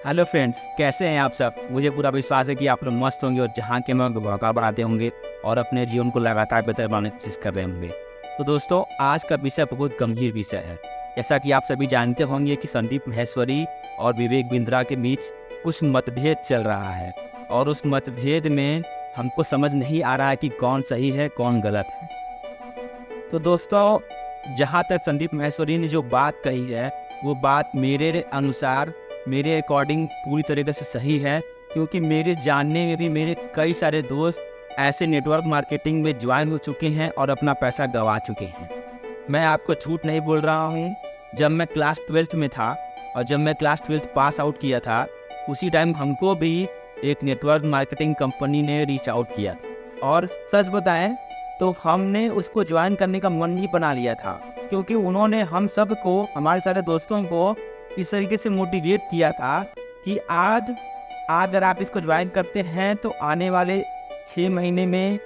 Hello friends, कैसे हैं आप सब। मुझे पूरा विश्वास है कि आप लोग मस्त होंगे और जहाँ के में भौकाल बनाते होंगे और अपने जीवन को लगातार बेहतर बनाने की कोशिश कर रहे होंगे। तो दोस्तों, आज का विषय बहुत गंभीर विषय है। जैसा कि आप सभी जानते होंगे कि संदीप माहेश्वरी और विवेक बिंद्रा के बीच कुछ मतभेद चल रहा है और उस मतभेद में हमको समझ नहीं आ रहा है कि कौन सही है कौन गलत है। तो दोस्तों, जहाँ तक संदीप माहेश्वरी ने जो बात कही है वो बात मेरे अनुसार, मेरे अकॉर्डिंग पूरी तरीके से सही है, क्योंकि मेरे जानने में भी मेरे कई सारे दोस्त ऐसे नेटवर्क मार्केटिंग में ज्वाइन हो चुके हैं और अपना पैसा गंवा चुके हैं। मैं आपको झूठ नहीं बोल रहा हूँ। जब मैं क्लास 12th में था और जब मैं क्लास 12th पास आउट किया था, उसी टाइम हमको भी एक नेटवर्क मार्केटिंग कंपनी ने रीच आउट किया था और सच बताएं तो हमने उसको ज्वाइन करने का मन ही बना लिया था, क्योंकि उन्होंने हम सब को, हमारे सारे दोस्तों को इस तरीके से मोटिवेट किया था कि आज अगर आप इसको ज्वाइन करते हैं तो आने वाले 6 महीने में,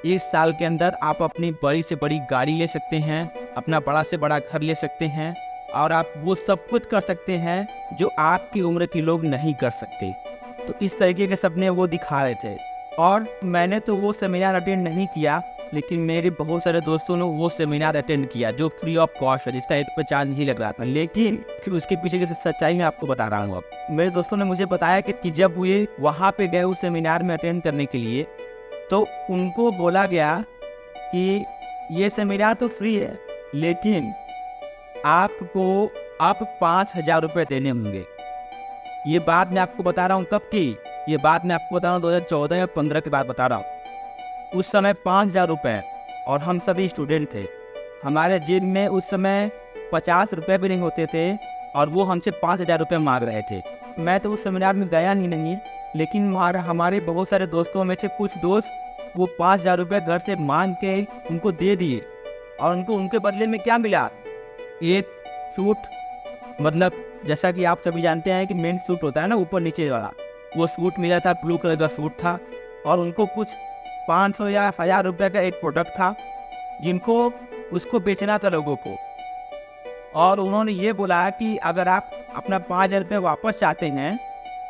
1 साल के अंदर आप अपनी बड़ी से बड़ी गाड़ी ले सकते हैं, अपना बड़ा से बड़ा घर ले सकते हैं और आप वो सब कुछ कर सकते हैं जो आपकी उम्र के लोग नहीं कर सकते। तो इस तरीके के सपने वो दिखा रहे थे और मैंने तो वो सेमिनार अटेंड नहीं किया, लेकिन मेरे बहुत सारे दोस्तों ने वो सेमिनार अटेंड किया जो फ्री ऑफ कॉस्ट है, जिसका 1 रुपये चार्ज नहीं लग रहा था। लेकिन फिर उसके पीछे की सच्चाई मैं आपको बता रहा हूँ। अब मेरे दोस्तों ने मुझे बताया कि जब वो वहाँ पे गए उस सेमिनार में अटेंड करने के लिए, तो उनको बोला गया कि ये सेमिनार तो फ्री है, लेकिन आपको आप 5,000 रुपये देने होंगे। ये बात मैं आपको बता रहा हूँ कब की, ये बात मैं आपको बता रहा हूँ 2014 या 15 की बात बता रहा हूँ। उस समय 5,000 रुपये और हम सभी स्टूडेंट थे। हमारे जेब में उस समय 50 रुपये भी नहीं होते थे और वो हमसे 5,000 रुपये मांग रहे थे। मैं तो उस सेमिनार में गया ही नहीं, लेकिन हमारे बहुत सारे दोस्तों में से कुछ दोस्त वो 5,000 रुपये घर से मांग के उनको दे दिए और उनको उनके बदले में क्या मिला, एक सूट। मतलब जैसा कि आप सभी जानते हैं कि मेन सूट होता है ना, ऊपर नीचे वाला, वो सूट मिला था, ब्लू कलर का सूट था और उनको कुछ 500 या 1,000 रुपये का एक प्रोडक्ट था जिनको उसको बेचना था लोगों को। और उन्होंने ये बोला कि अगर आप अपना 5,000 रुपये वापस चाहते हैं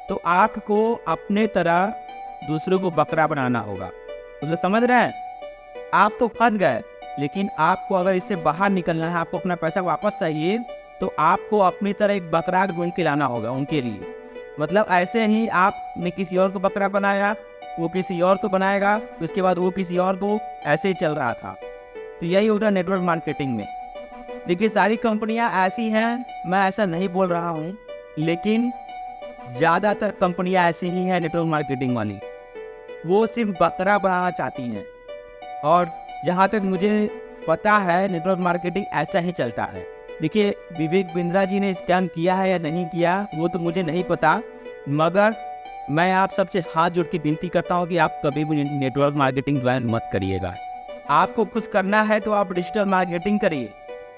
तो आपको अपने तरह दूसरों को बकरा बनाना होगा। तो समझ रहे हैं, आप तो फंस गए, लेकिन आपको अगर इससे बाहर निकलना है, आपको अपना पैसा वापस चाहिए, तो आपको अपनी तरह एक बकरा ढूंढ के लाना होगा उनके लिए। मतलब ऐसे ही आपने किसी और को बकरा बनाया, वो किसी और को बनाएगा, उसके बाद वो किसी और को, ऐसे ही चल रहा था। तो यही होता है नेटवर्क मार्केटिंग में। देखिए, सारी कंपनियां ऐसी हैं, मैं ऐसा नहीं बोल रहा हूं, लेकिन ज़्यादातर कंपनियां ऐसी ही हैं नेटवर्क मार्केटिंग वाली। वो सिर्फ बकरा बनाना चाहती हैं और जहां तक मुझे पता है नेटवर्क मार्केटिंग ऐसा ही चलता है। देखिए, विवेक बिंद्रा जी ने स्कैम किया है या नहीं किया वो तो मुझे नहीं पता, मगर मैं आप सबसे हाथ जोड़ के विनती करता हूं कि आप कभी भी नेटवर्क मार्केटिंग ज्वाइन मत करिएगा। आपको कुछ करना है तो आप डिजिटल मार्केटिंग करिए,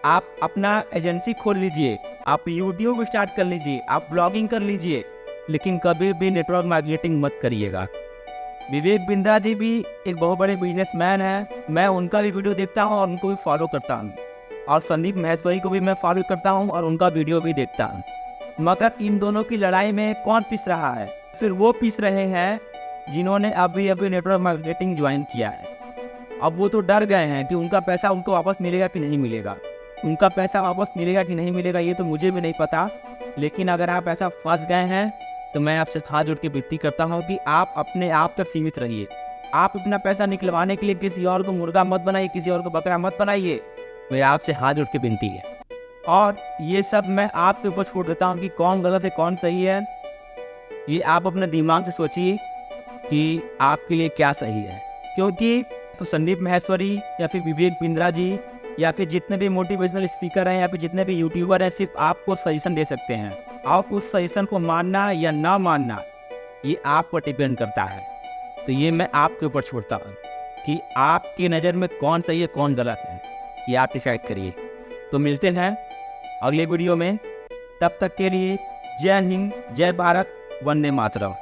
आप अपना एजेंसी खोल लीजिए, आप यूट्यूब स्टार्ट कर लीजिए, आप ब्लॉगिंग कर लीजिए, लेकिन कभी भी नेटवर्क मार्केटिंग मत करिएगा। विवेक बिंद्रा जी भी एक बहुत बड़े बिजनेसमैन हैं, मैं उनका भी वीडियो देखता हूँ और उनको भी फॉलो करता हूँ, और संदीप माहेश्वरी को भी मैं फॉलो करता हूँ और उनका वीडियो भी देखता हूँ। मगर इन दोनों की लड़ाई में कौन पिस रहा है? फिर वो पिस रहे हैं जिन्होंने अभी नेटवर्क मार्केटिंग ज्वाइन किया है। अब वो तो डर गए हैं कि उनका पैसा उनको वापस मिलेगा कि नहीं मिलेगा। उनका पैसा वापस मिलेगा कि नहीं मिलेगा ये तो मुझे भी नहीं पता, लेकिन अगर आप ऐसा फंस गए हैं तो मैं आपसे हाथ जोड़ के विनती करता हूँ कि आप अपने आप तक सीमित रहिए। आप अपना पैसा निकलवाने के लिए किसी और को मुर्गा मत बनाइए, किसी और को बकरा मत बनाइए। मेरे आपसे हाथ जोड़ के विनती है। और ये सब मैं आपके ऊपर छोड़ देता हूँ कि कौन गलत है कौन सही है। ये आप अपने दिमाग से सोचिए कि आपके लिए क्या सही है, क्योंकि तो संदीप माहेश्वरी या फिर विवेक बिंद्रा जी या फिर जितने भी मोटिवेशनल स्पीकर हैं या फिर जितने भी यूट्यूबर हैं, सिर्फ आपको सजेशन दे सकते हैं। आप उस सजेशन को मानना या ना मानना ये आप पर डिपेंड करता है। तो ये मैं आपके ऊपर छोड़ता हूँ कि आपकी नज़र में कौन सही है कौन गलत है, ये आप डिसाइड करिए। तो मिलते हैं अगले वीडियो में, तब तक के लिए जय हिंद, जय भारत, वंदे मातरम।